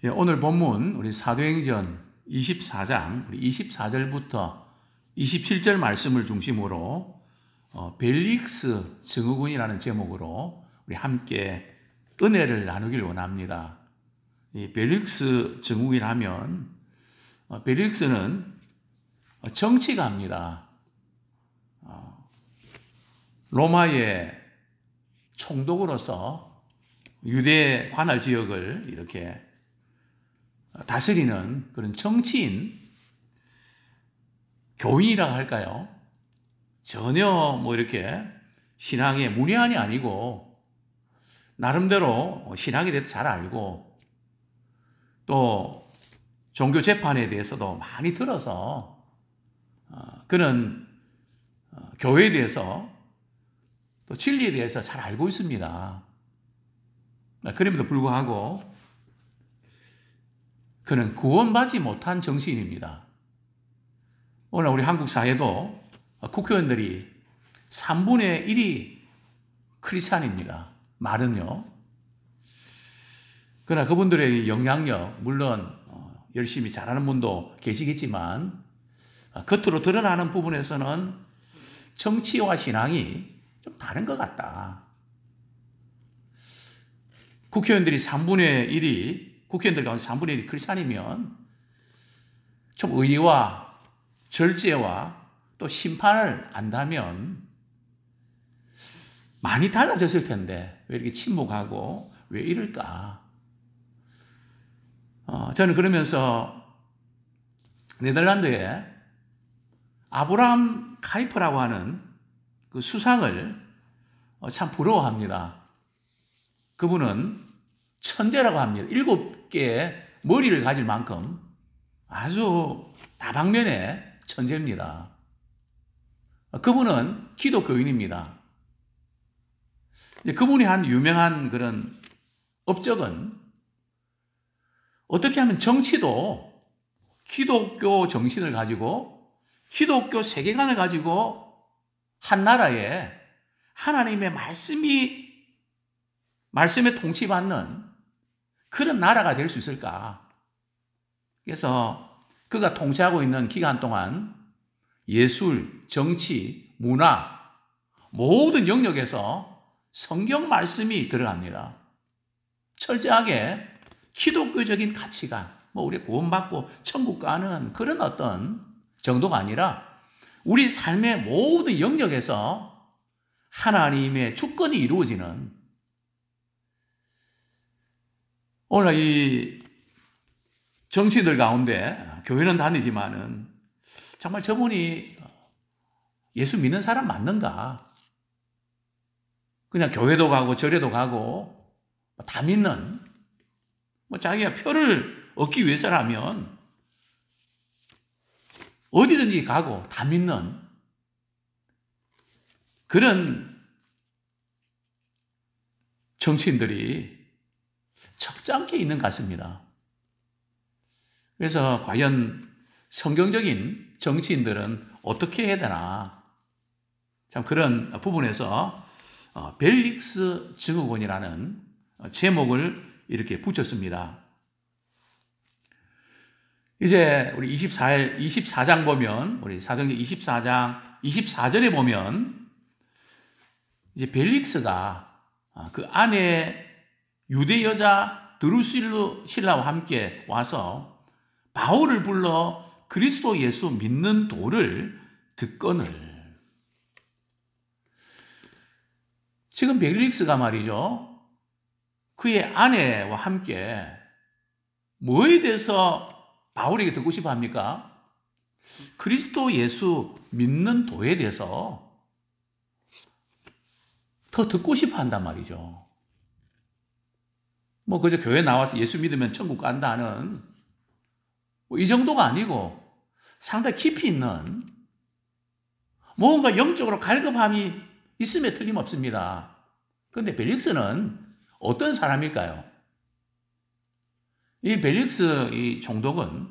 예, 오늘 본문 우리 사도행전 24장 우리 24절부터 27절 말씀을 중심으로 벨릭스 증후군이라는 제목으로 우리 함께 은혜를 나누길 원합니다. 이 벨릭스 증후군이라면 벨릭스는 정치가입니다. 로마의 총독으로서 유대 관할 지역을 이렇게 다스리는 그런 정치인, 교인이라고 할까요? 전혀 이렇게 신앙의 문외한이 아니고 나름대로 신앙에 대해서 잘 알고 또 종교 재판에 대해서도 많이 들어서 그는 교회에 대해서 또 진리에 대해서 잘 알고 있습니다. 그럼에도 불구하고 그는 구원받지 못한 정치인입니다. 오늘 우리 한국 사회도 국회의원들이 3분의 1이 크리스찬입니다. 말은요. 그러나 그분들의 영향력, 물론 열심히 잘하는 분도 계시겠지만 겉으로 드러나는 부분에서는 정치와 신앙이 좀 다른 것 같다. 국회의원들 가운데 3분의 1이 크리스찬이면 좀 의와 절제와 또 심판을 안다면 많이 달라졌을 텐데 왜 이렇게 침묵하고 왜 이럴까? 저는 그러면서 네덜란드에 아브라함 카이퍼라고 하는 그 수상을 참 부러워합니다. 그분은 천재라고 합니다. 7개의 머리를 가질 만큼 아주 다방면의 천재입니다. 그분은 기독교인입니다. 그분이 한 유명한 그런 업적은 어떻게 하면 정치도 기독교 정신을 가지고 기독교 세계관을 가지고 한 나라에 하나님의 말씀에 통치받는 그런 나라가 될 수 있을까? 그래서 그가 통치하고 있는 기간 동안 예술, 정치, 문화 모든 영역에서 성경 말씀이 들어갑니다. 철저하게 기독교적인 가치관, 우리 구원받고 천국 가는 그런 어떤 정도가 아니라 우리 삶의 모든 영역에서 하나님의 주권이 이루어지는 오늘 이 정치인들 가운데 교회는 다니지만은 정말 저분이 예수 믿는 사람 맞는가? 그냥 교회도 가고 절에도 가고 다 믿는 자기가 표를 얻기 위해서라면 어디든지 가고 다 믿는 그런 정치인들이 적잖게 있는 것 같습니다. 그래서 과연 성경적인 정치인들은 어떻게 해야 되나? 참 그런 부분에서 벨릭스 증후군이라는 제목을 이렇게 붙였습니다. 이제 우리 24장 보면, 우리 사도행전 24장 24절에 보면 이제 벨릭스가 그 안에 유대 여자 드루실라와 함께 와서 바울을 불러 그리스도 예수 믿는 도를 듣거늘. 지금 벨릭스가 말이죠. 그의 아내와 함께 뭐에 대해서 바울에게 듣고 싶어 합니까? 그리스도 예수 믿는 도에 대해서 더 듣고 싶어 한단 말이죠. 그저 교회 나와서 예수 믿으면 천국 간다는 이 정도가 아니고 상당히 깊이 있는 뭔가 영적으로 갈급함이 있음에 틀림없습니다. 그런데 벨릭스는 어떤 사람일까요? 이 벨릭스 이 총독은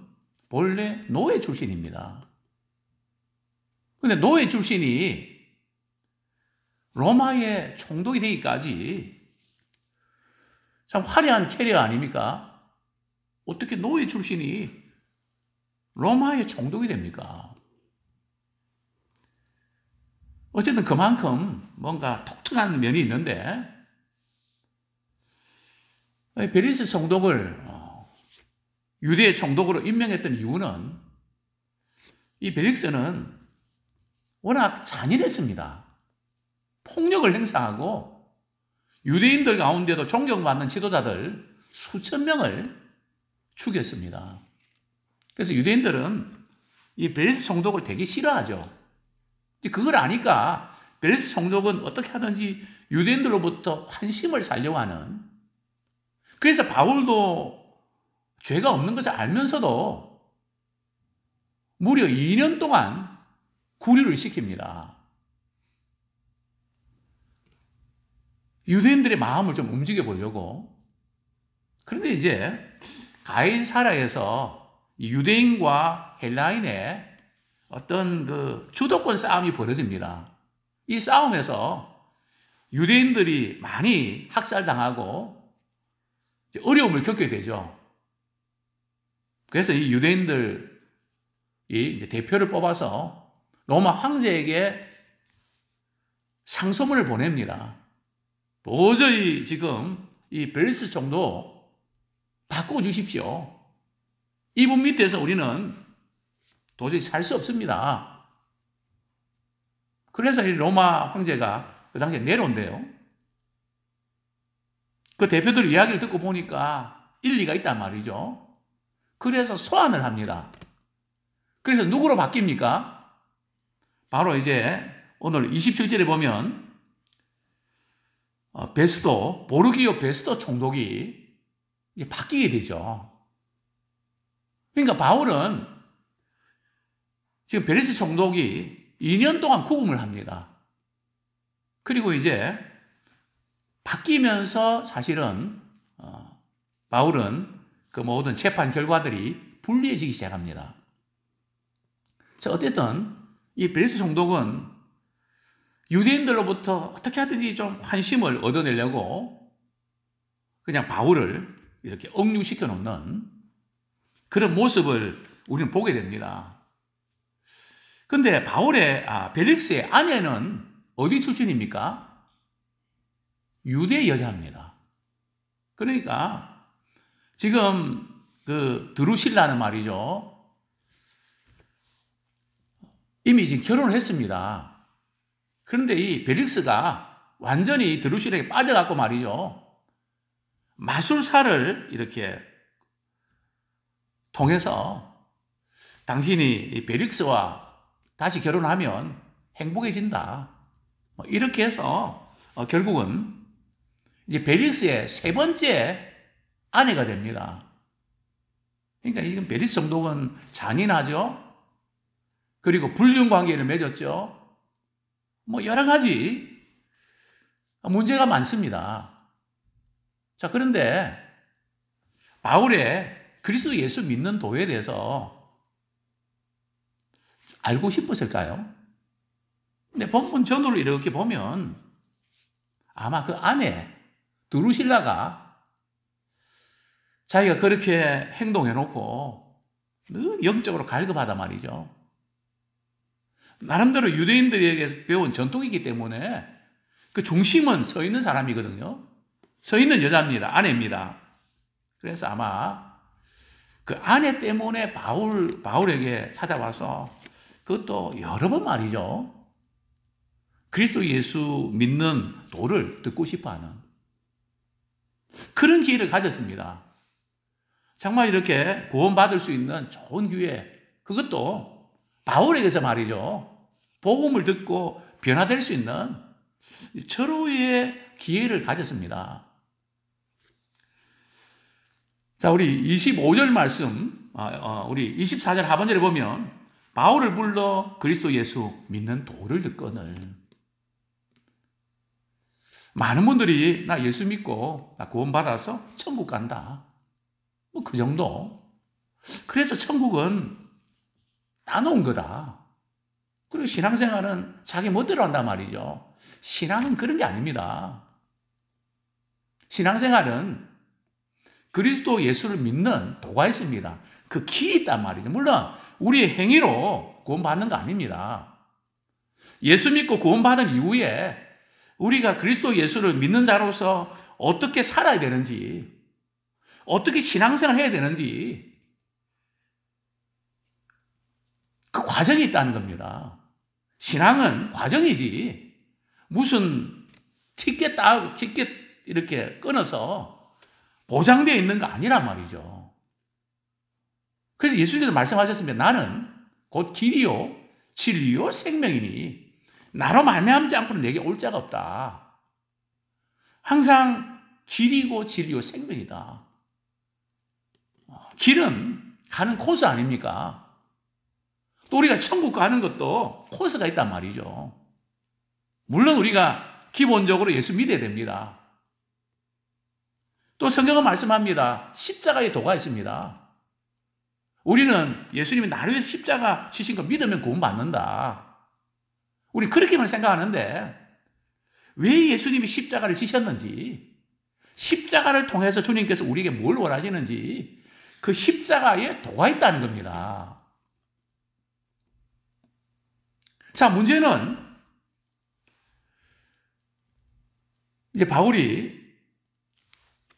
본래 노예 출신입니다. 그런데 노예 출신이 로마의 총독이 되기까지 참 화려한 캐리어 아닙니까? 어떻게 노예 출신이 로마의 총독이 됩니까? 어쨌든 그만큼 뭔가 독특한 면이 있는데, 베리스 총독을 유대의 총독으로 임명했던 이유는 이 벨릭스는 워낙 잔인했습니다. 폭력을 행사하고 유대인들 가운데도 존경받는 지도자들 수천 명을 죽였습니다. 그래서 유대인들은 이 벨리스 총독을 되게 싫어하죠. 그걸 아니까 벨리스 총독은 어떻게 하든지 유대인들로부터 환심을 살려고 하는, 그래서 바울도 죄가 없는 것을 알면서도 무려 2년 동안 구류를 시킵니다. 유대인들의 마음을 좀 움직여 보려고. 그런데 이제 가이사라에서 유대인과 헬라인의 어떤 그 주도권 싸움이 벌어집니다. 이 싸움에서 유대인들이 많이 학살당하고 어려움을 겪게 되죠. 그래서 이 유대인들이 이제 대표를 뽑아서 로마 황제에게 상소문을 보냅니다. 도저히 지금 이 벨리스 총독 바꿔주십시오. 이분 밑에서 우리는 도저히 살 수 없습니다. 그래서 이 로마 황제가 그 당시에 내려온대요. 그 대표들 이야기를 듣고 보니까 일리가 있단 말이죠. 그래서 소환을 합니다. 그래서 누구로 바뀝니까? 바로 이제 오늘 27절에 보면 베스도, 보르기오 베스도 총독이 이제 바뀌게 되죠. 그러니까 바울은 지금 베리스 총독이 2년 동안 구금을 합니다. 그리고 이제 바뀌면서 사실은 바울은 그 모든 재판 결과들이 불리해지기 시작합니다. 자, 어쨌든 이 베리스 총독은 유대인들로부터 어떻게 하든지 좀 환심을 얻어내려고 그냥 바울을 이렇게 억류시켜 놓는 그런 모습을 우리는 보게 됩니다. 근데 벨릭스의 아내는 어디 출신입니까? 유대 여자입니다. 그러니까 지금 그 드루실라는 말이죠. 이미 지금 결혼을 했습니다. 그런데 이 벨릭스가 완전히 드루실에게 빠져갖고 말이죠. 마술사를 이렇게 통해서 당신이 이 벨릭스와 다시 결혼하면 행복해진다. 이렇게 해서 결국은 이제 벨릭스의 세 번째 아내가 됩니다. 그러니까 지금 벨릭스 총독은 잔인하죠. 그리고 불륜 관계를 맺었죠. 여러 가지 문제가 많습니다. 자, 그런데 바울의 그리스도 예수 믿는 도에 대해서 알고 싶었을까요? 근데 본문 전후를 이렇게 보면 아마 그 아내 드루실라가 자기가 그렇게 행동해놓고 늘 영적으로 갈급하단 말이죠. 나름대로 유대인들에게 배운 전통이기 때문에 그 중심은 서 있는 사람이거든요. 서 있는 여자입니다. 아내입니다. 그래서 아마 그 아내 때문에 바울에게 찾아와서 그것도 여러 번 말이죠. 그리스도 예수 믿는 도를 듣고 싶어하는 그런 기회를 가졌습니다. 정말 이렇게 구원받을 수 있는 좋은 기회, 그것도 바울에게서 말이죠. 복음을 듣고 변화될 수 있는 절호의 기회를 가졌습니다. 자, 우리 25절 말씀, 우리 24절 하반절에 보면 바울을 불러 그리스도 예수 믿는 도를 듣거늘. 많은 분들이 나 예수 믿고 나 구원받아서 천국 간다. 그 정도. 그래서 천국은 따놓은 거다. 그리고 신앙생활은 자기 멋대로 한단 말이죠. 신앙은 그런 게 아닙니다. 신앙생활은 그리스도 예수를 믿는 도가 있습니다. 그 길이 있단 말이죠. 물론 우리의 행위로 구원받는 거 아닙니다. 예수 믿고 구원받은 이후에 우리가 그리스도 예수를 믿는 자로서 어떻게 살아야 되는지, 어떻게 신앙생활 해야 되는지 그 과정이 있다는 겁니다. 신앙은 과정이지 무슨 티켓 이렇게 끊어서 보장되어 있는 거 아니란 말이죠. 그래서 예수님께서 말씀하셨습니다. 나는 곧 길이요 진리요 생명이니 나로 말미암지 않고는 내게 올 자가 없다. 항상 길이고 진리요 생명이다. 길은 가는 코스 아닙니까? 또 우리가 천국 가는 것도 코스가 있단 말이죠. 물론 우리가 기본적으로 예수 믿어야 됩니다. 또 성경은 말씀합니다. 십자가의 도가 있습니다. 우리는 예수님이 나를 위해서 십자가 지신 거 믿으면 구원받는다. 우리 그렇게만 생각하는데 왜 예수님이 십자가를 지셨는지, 십자가를 통해서 주님께서 우리에게 뭘 원하시는지 그 십자가에 도가 있다는 겁니다. 자, 문제는 이제 바울이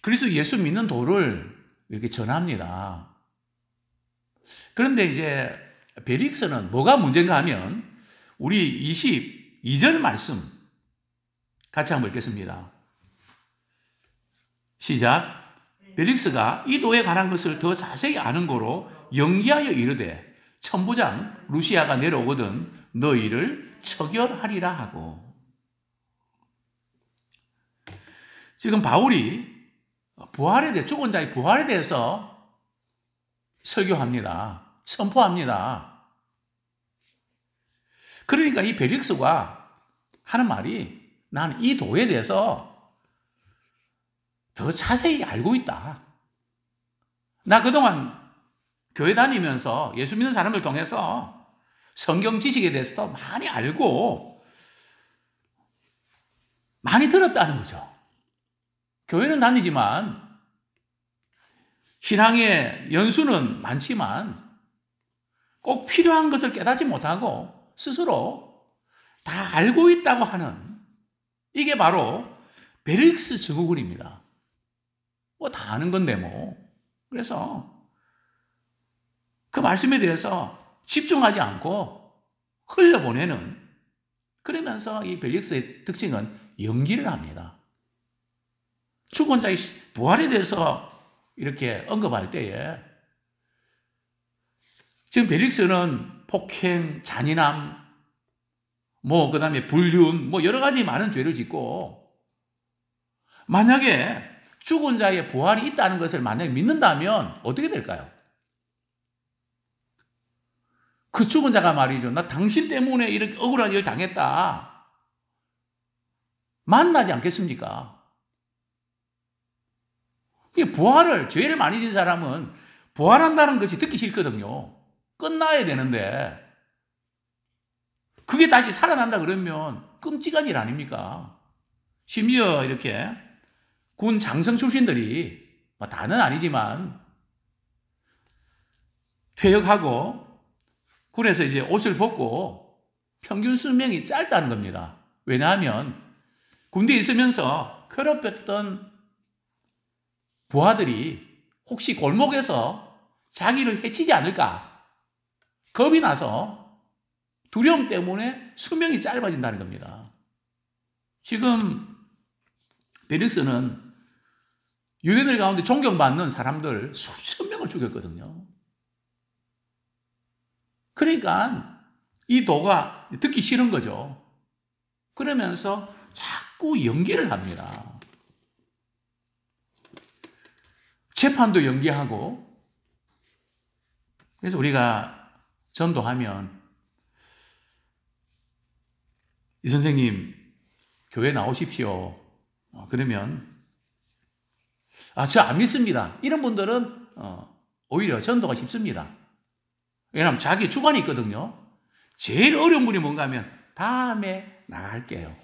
그리스도 예수 믿는 도를 이렇게 전합니다. 그런데 이제 벨릭스는 뭐가 문제인가 하면 우리 22절 말씀 같이 한번 읽겠습니다. 시작. 벨릭스가 이 도에 관한 것을 더 자세히 아는 거로 연기하여 이르되 천부장 루시아가 내려오거든 너희를 처결하리라 하고. 지금 바울이 부활에 대해, 죽은 자의 부활에 대해서 설교합니다. 선포합니다. 그러니까 이 벨릭스가 하는 말이 나는 이 도에 대해서 더 자세히 알고 있다. 나 그동안 교회 다니면서 예수 믿는 사람을 통해서 성경 지식에 대해서 더 많이 알고 많이 들었다는 거죠. 교회는 다니지만 신앙의 연수는 많지만 꼭 필요한 것을 깨닫지 못하고 스스로 다 알고 있다고 하는 이게 바로 벨릭스 증후군입니다. 뭐 다 아는 건데 뭐. 그래서 그 말씀에 대해서 집중하지 않고 흘려보내는, 그러면서 이 벨릭스의 특징은 연기를 합니다. 죽은 자의 부활에 대해서 이렇게 언급할 때에 지금 벨릭스는 폭행, 잔인함, 그 다음에 불륜, 여러 가지 많은 죄를 짓고, 만약에 죽은 자의 부활이 있다는 것을 만약에 믿는다면 어떻게 될까요? 그 죽은 자가 말이죠. 나 당신 때문에 이렇게 억울한 일을 당했다. 만나지 않겠습니까? 부활을, 죄를 많이 진 사람은 부활한다는 것이 듣기 싫거든요. 끝나야 되는데, 그게 다시 살아난다 그러면 끔찍한 일 아닙니까? 심지어 이렇게 군 장성 출신들이, 다는 아니지만, 퇴역하고, 군에서 이제 옷을 벗고 평균 수명이 짧다는 겁니다. 왜냐하면 군대에 있으면서 괴롭혔던 부하들이 혹시 골목에서 자기를 해치지 않을까 겁이 나서 두려움 때문에 수명이 짧아진다는 겁니다. 지금 벨릭스는 유대인들 가운데 존경받는 사람들 수천 명을 죽였거든요. 그러니까 이 도가 듣기 싫은 거죠. 그러면서 자꾸 연기를 합니다. 재판도 연기하고. 그래서 우리가 전도하면 이 선생님 교회 나오십시오. 그러면 저 안 믿습니다. 이런 분들은 오히려 전도가 쉽습니다. 왜냐하면 자기 주관이 있거든요. 제일 어려운 분이 뭔가 하면 다음에 나갈게요.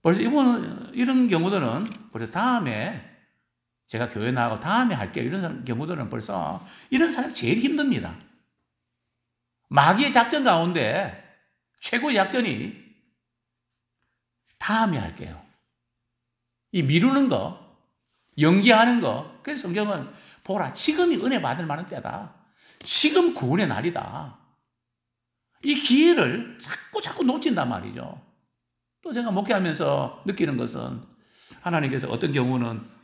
벌써 이런 경우들은 벌써 다음에 제가 교회 나가고 다음에 할게요. 이런 경우들은 벌써 이런 사람 제일 힘듭니다. 마귀의 작전 가운데 최고의 작전이 다음에 할게요. 이 미루는 거, 연기하는 거. 그래서 성경은 보라, 지금이 은혜 받을 만한 때다. 지금 구원의 날이다. 이 기회를 자꾸 놓친단 말이죠. 또 제가 목회하면서 느끼는 것은 하나님께서 어떤 경우는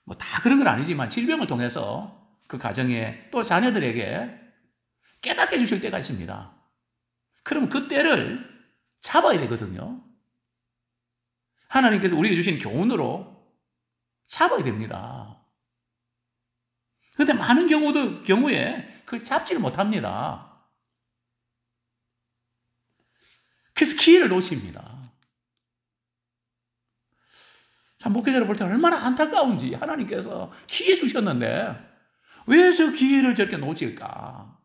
뭐 다 그런 건 아니지만 질병을 통해서 그 가정에 또 자녀들에게 깨닫게 해주실 때가 있습니다. 그럼 그 때를 잡아야 되거든요. 하나님께서 우리에게 주신 교훈으로 잡아야 됩니다. 그런데 많은 경우에 그걸 잡지를 못합니다. 그래서 기회를 놓칩니다. 참, 목회자를 볼 때 얼마나 안타까운지 하나님께서 기회 주셨는데 왜 저 기회를 저렇게 놓칠까?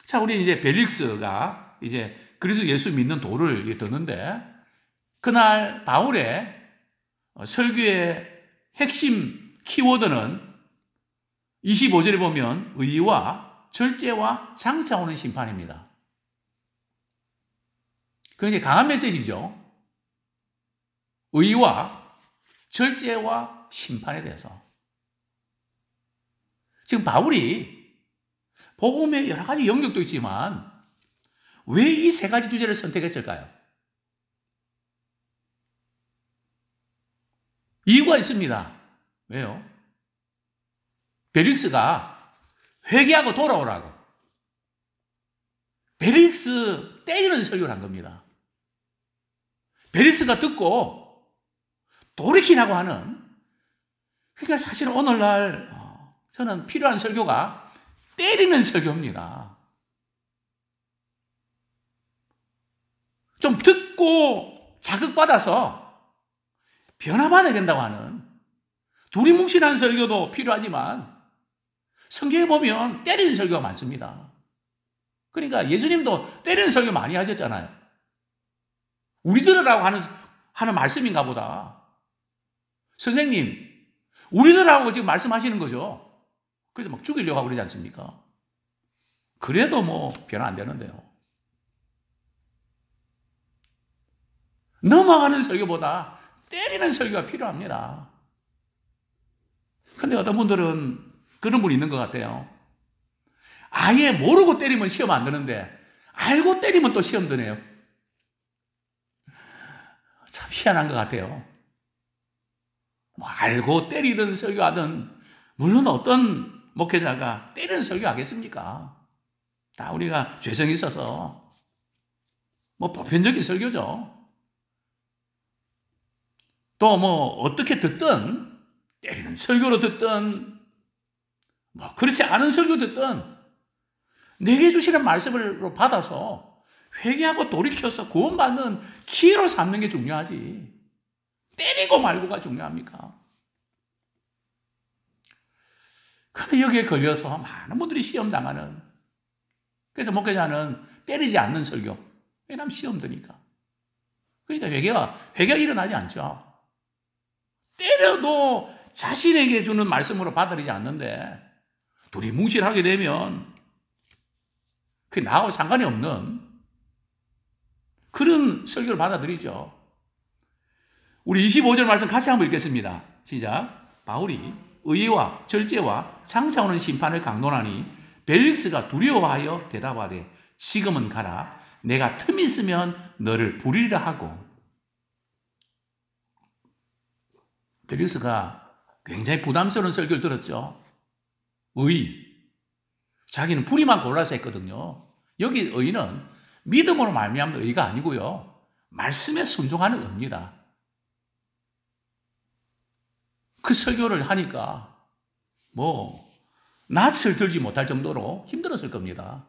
자, 우리 이제 벨릭스가 이제 그리스도 예수 믿는 도를 듣는데 그날 바울의 설교의 핵심 키워드는 25절에 보면 의와 절제와 장차 오는 심판입니다. 굉장히 강한 메시지죠. 의와 절제와 심판에 대해서. 지금 바울이 복음의 여러 가지 영역도 있지만 왜 이 세 가지 주제를 선택했을까요? 이유가 있습니다. 왜요? 벨릭스가 회개하고 돌아오라고. 벨릭스 때리는 설교를 한 겁니다. 벨릭스가 듣고 돌이키라고 하는, 그러니까 사실 오늘날 저는 필요한 설교가 때리는 설교입니다. 좀 듣고 자극받아서 변화받아야 된다고 하는 두리뭉실한 설교도 필요하지만 성경에 보면 때리는 설교가 많습니다. 그러니까 예수님도 때리는 설교 많이 하셨잖아요. 우리 들으라고 하는 말씀인가 보다. 선생님, 우리들하고 지금 말씀하시는 거죠. 그래서 막 죽이려고 하고 그러지 않습니까? 그래도 뭐 변화 안 되는데요. 넘어가는 설교보다 때리는 설교가 필요합니다. 그런데 어떤 분들은 그런 분이 있는 것 같아요. 아예 모르고 때리면 시험 안 드는데 알고 때리면 또 시험 드네요. 참 희한한 것 같아요. 뭐 알고 때리든 설교하든 물론 어떤 목회자가 때리는 설교하겠습니까? 다 우리가 죄성이 있어서 뭐 보편적인 설교죠. 또 뭐 어떻게 듣든 때리는 설교로 듣든 뭐 그렇지 않은 설교 듣든 내게 주시는 말씀을 받아서 회개하고 돌이켜서 구원받는 기회로 삼는 게 중요하지. 때리고 말고가 중요합니까? 그런데 여기에 걸려서 많은 분들이 시험 당하는. 그래서 목회자는 때리지 않는 설교. 왜냐하면 시험 드니까. 그러니까 회개가 일어나지 않죠. 때려도 자신에게 주는 말씀으로 받아들이지 않는데 두리뭉실하게 되면 그게 나하고 상관이 없는 그런 설교를 받아들이죠. 우리 25절 말씀 같이 한번 읽겠습니다. 시작. 바울이 의와 절제와 장차 오는 심판을 강론하니 벨릭스가 두려워하여 대답하되 지금은 가라. 내가 틈이 있으면 너를 부리리라 하고. 벨릭스가 굉장히 부담스러운 설교를 들었죠. 의. 자기는 불의만 골라서 했거든요. 여기 의는 믿음으로 말미암는 의가 아니고요. 말씀에 순종하는 의입니다. 그 설교를 하니까 뭐 낯을 들지 못할 정도로 힘들었을 겁니다.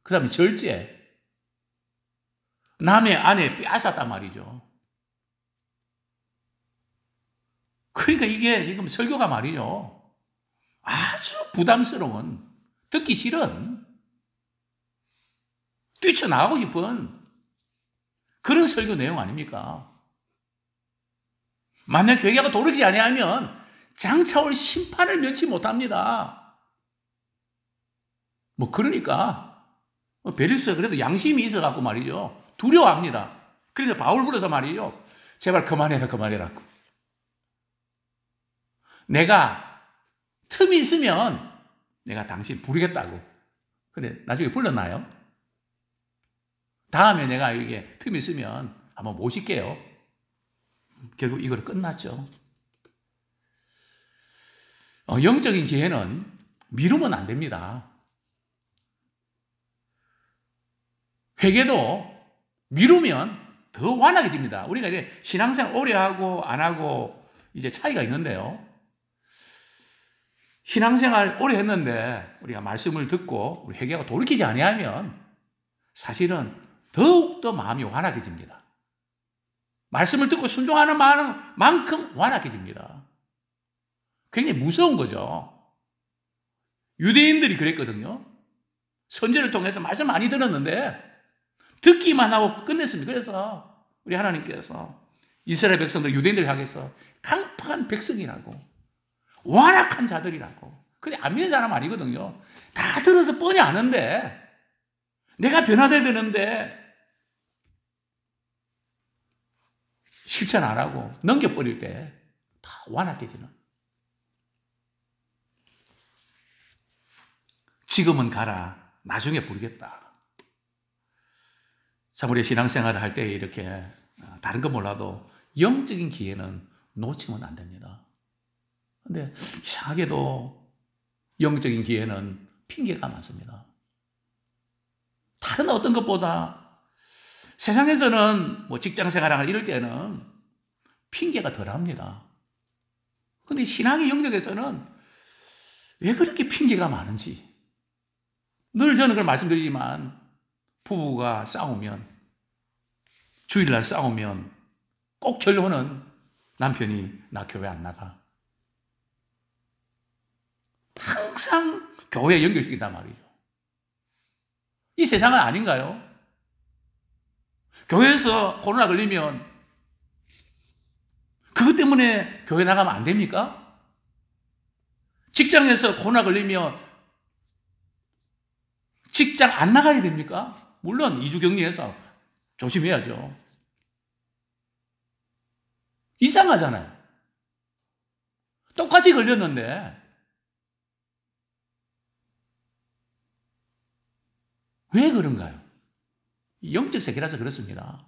그 다음에 절제. 남의 아내 빼앗았단 말이죠. 그러니까 이게 지금 설교가 말이죠. 아주 부담스러운, 듣기 싫은, 뛰쳐나가고 싶은 그런 설교 내용 아닙니까? 만약 회개가 돌이키지 아니하면 장차 올 심판을 면치 못합니다. 그러니까 베르스가 그래도 양심이 있어갖고 말이죠. 두려워합니다. 그래서 바울 불러서 말이죠. 제발 그만해라. 내가 틈이 있으면 내가 당신 부르겠다고. 근데 나중에 불렀나요? 다음에 내가 이게 틈이 있으면 한번 모실게요. 결국 이거로 끝났죠. 영적인 기회는 미루면 안 됩니다. 회개도 미루면 더 완악해집니다. 우리가 이제 신앙생활 오래 하고 안 하고 이제 차이가 있는데요. 신앙생활 오래 했는데 우리가 말씀을 듣고 우리 회개가 돌이키지 아니하면 사실은 더욱더 마음이 완악해집니다. 말씀을 듣고 순종하는 만큼 완악해집니다. 굉장히 무서운 거죠. 유대인들이 그랬거든요. 선지를 통해서 말씀 많이 들었는데 듣기만 하고 끝냈습니다. 그래서 우리 하나님께서 이스라엘 백성들, 유대인들 향해서 강팍한 백성이라고, 완악한 자들이라고. 근데 안 믿는 사람 아니거든요. 다 들어서 뻔히 아는데, 내가 변화돼야 되는데 실천 안 하고 넘겨버릴 때 다 완악해지는. 지금은 가라, 나중에 부르겠다. 참 우리 신앙생활을 할 때 이렇게 다른 건 몰라도 영적인 기회는 놓치면 안 됩니다. 근데 이상하게도 영적인 기회는 핑계가 많습니다. 다른 어떤 것보다 세상에서는 직장생활하거나 이럴 때는 핑계가 덜합니다. 근데 신앙의 영역에서는 왜 그렇게 핑계가 많은지. 늘 저는 그걸 말씀드리지만 부부가 싸우면, 주일날 싸우면 꼭 결론은 남편이 나 교회 안 나가. 항상 교회에 연결시킨단 말이죠. 이 세상은 아닌가요? 교회에서 코로나 걸리면 그것 때문에 교회 나가면 안 됩니까? 직장에서 코로나 걸리면 직장 안 나가야 됩니까? 물론 2주 격리해서 조심해야죠. 이상하잖아요. 똑같이 걸렸는데 왜 그런가요? 영적 세계라서 그렇습니다.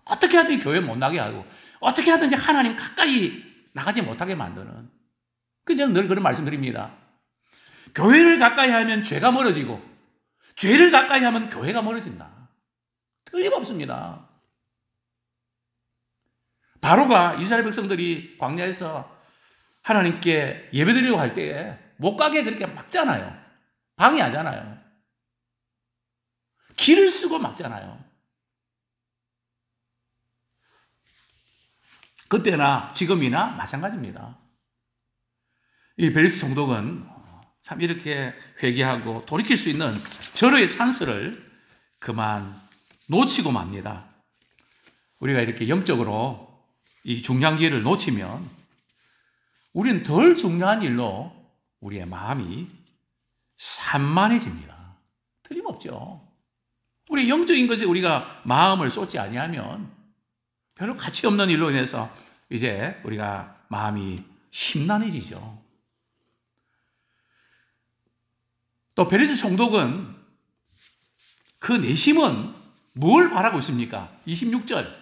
어떻게 하든지 교회 못 나게 하고 어떻게 하든지 하나님 가까이 나가지 못하게 만드는. 그래서 저는 늘 그런 말씀 드립니다. 교회를 가까이 하면 죄가 멀어지고 죄를 가까이 하면 교회가 멀어진다. 틀림없습니다. 바로가 이스라엘 백성들이 광야에서 하나님께 예배드리려고 할 때에 못 가게 그렇게 막잖아요. 방해하잖아요. 길을 쓰고 막잖아요. 그때나 지금이나 마찬가지입니다. 이 베리스 총독은 참 이렇게 회개하고 돌이킬 수 있는 절호의 찬스를 그만 놓치고 맙니다. 우리가 이렇게 영적으로 이 중요한 기회를 놓치면 우리는 덜 중요한 일로 우리의 마음이 산만해집니다. 틀림없죠. 우리 영적인 것에 우리가 마음을 쏟지 아니하면 별로 가치 없는 일로 인해서 이제 우리가 마음이 심란해지죠. 또 베리스 총독은 그 내심은 뭘 바라고 있습니까? 26절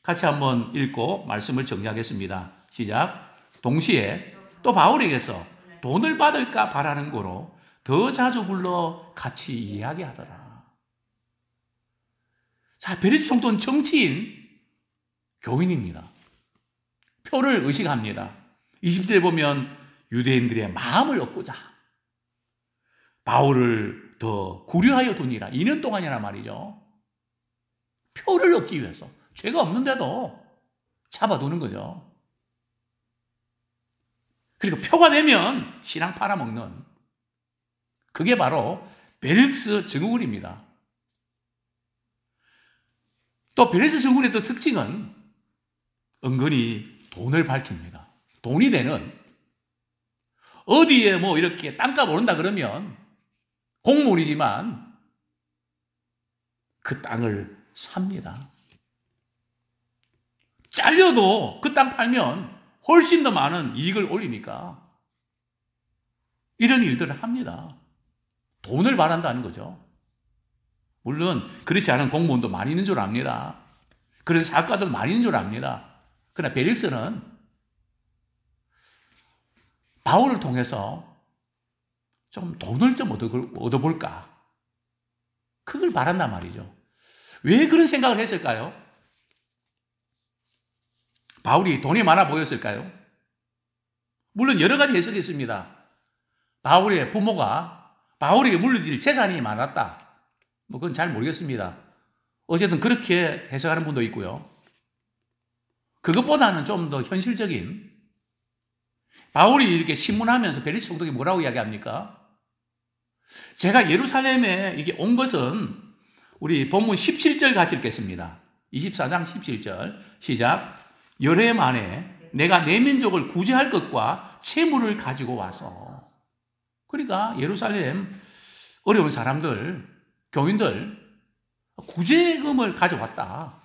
같이 한번 읽고 말씀을 정리하겠습니다. 시작. 동시에 또 바울에게서 돈을 받을까 바라는 거로 더 자주 불러 같이 이야기하더라. 자, 베리스 총독은 정치인, 교인입니다. 표를 의식합니다. 20절에 보면 유대인들의 마음을 얻고자 바울을 더 구려하여 두니라. 2년 동안이나 말이죠. 표를 얻기 위해서 죄가 없는데도 잡아두는 거죠. 그리고 표가 되면 신앙 팔아먹는, 그게 바로 베릭스 증후군입니다. 또 베레스 증후군의 또 특징은 은근히 돈을 밝힙니다. 돈이 되는, 어디에 뭐 이렇게 땅값 오른다 그러면 공무원이지만 그 땅을 삽니다. 잘려도 그 땅 팔면 훨씬 더 많은 이익을 올리니까 이런 일들을 합니다. 돈을 바란다는 거죠. 물론 그렇지 않은 공무원도 많이 있는 줄 압니다. 그런 사업가들 많이 있는 줄 압니다. 그러나 벨릭스는 바울을 통해서 좀 돈을 좀 얻어볼까? 그걸 바란단 말이죠. 왜 그런 생각을 했을까요? 바울이 돈이 많아 보였을까요? 물론 여러 가지 해석이 있습니다. 바울의 부모가 바울에게 물려질 재산이 많았다. 뭐 그건 잘 모르겠습니다. 어쨌든 그렇게 해석하는 분도 있고요. 그것보다는 좀 더 현실적인, 바울이 이렇게 신문하면서 베리스 총독이 뭐라고 이야기합니까? 제가 예루살렘에 이게 온 것은, 우리 본문 17절 같이 읽겠습니다. 24장 17절 시작. 여러 해 만에 내가 내 민족을 구제할 것과 채무를 가지고 와서. 그러니까 예루살렘 어려운 사람들, 교인들 구제금을 가져왔다.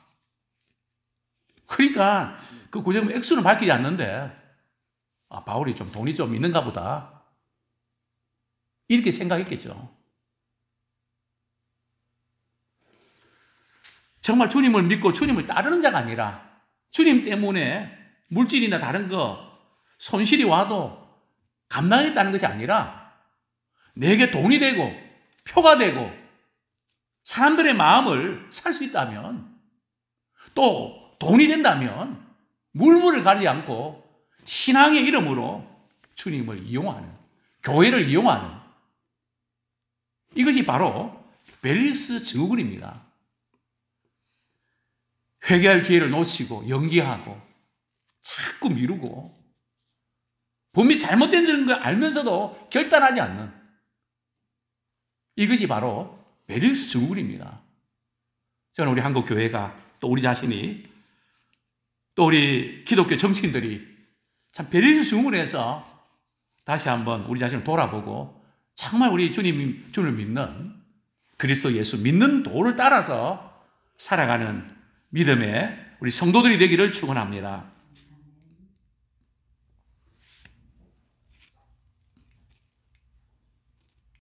그러니까 그 구제금 액수는 밝히지 않는데 바울이 좀 돈이 좀 있는가 보다, 이렇게 생각했겠죠. 정말 주님을 믿고 주님을 따르는 자가 아니라 주님 때문에 물질이나 다른 거 손실이 와도 감당하겠다는 것이 아니라 내게 돈이 되고 표가 되고 사람들의 마음을 살 수 있다면, 또 돈이 된다면 물물을 가리지 않고 신앙의 이름으로 주님을 이용하는, 교회를 이용하는, 이것이 바로 벨릭스 증후군입니다. 회개할 기회를 놓치고 연기하고 자꾸 미루고 분명히 잘못된 걸 알면서도 결단하지 않는, 이것이 바로 벨릭스 증후군입니다. 저는 우리 한국 교회가, 또 우리 자신이, 또 우리 기독교 정치인들이 참 벨릭스 증후군에서 다시 한번 우리 자신을 돌아보고 정말 우리 주님을 믿는, 그리스도 예수 믿는 도를 따라서 살아가는 믿음의 우리 성도들이 되기를 축원합니다.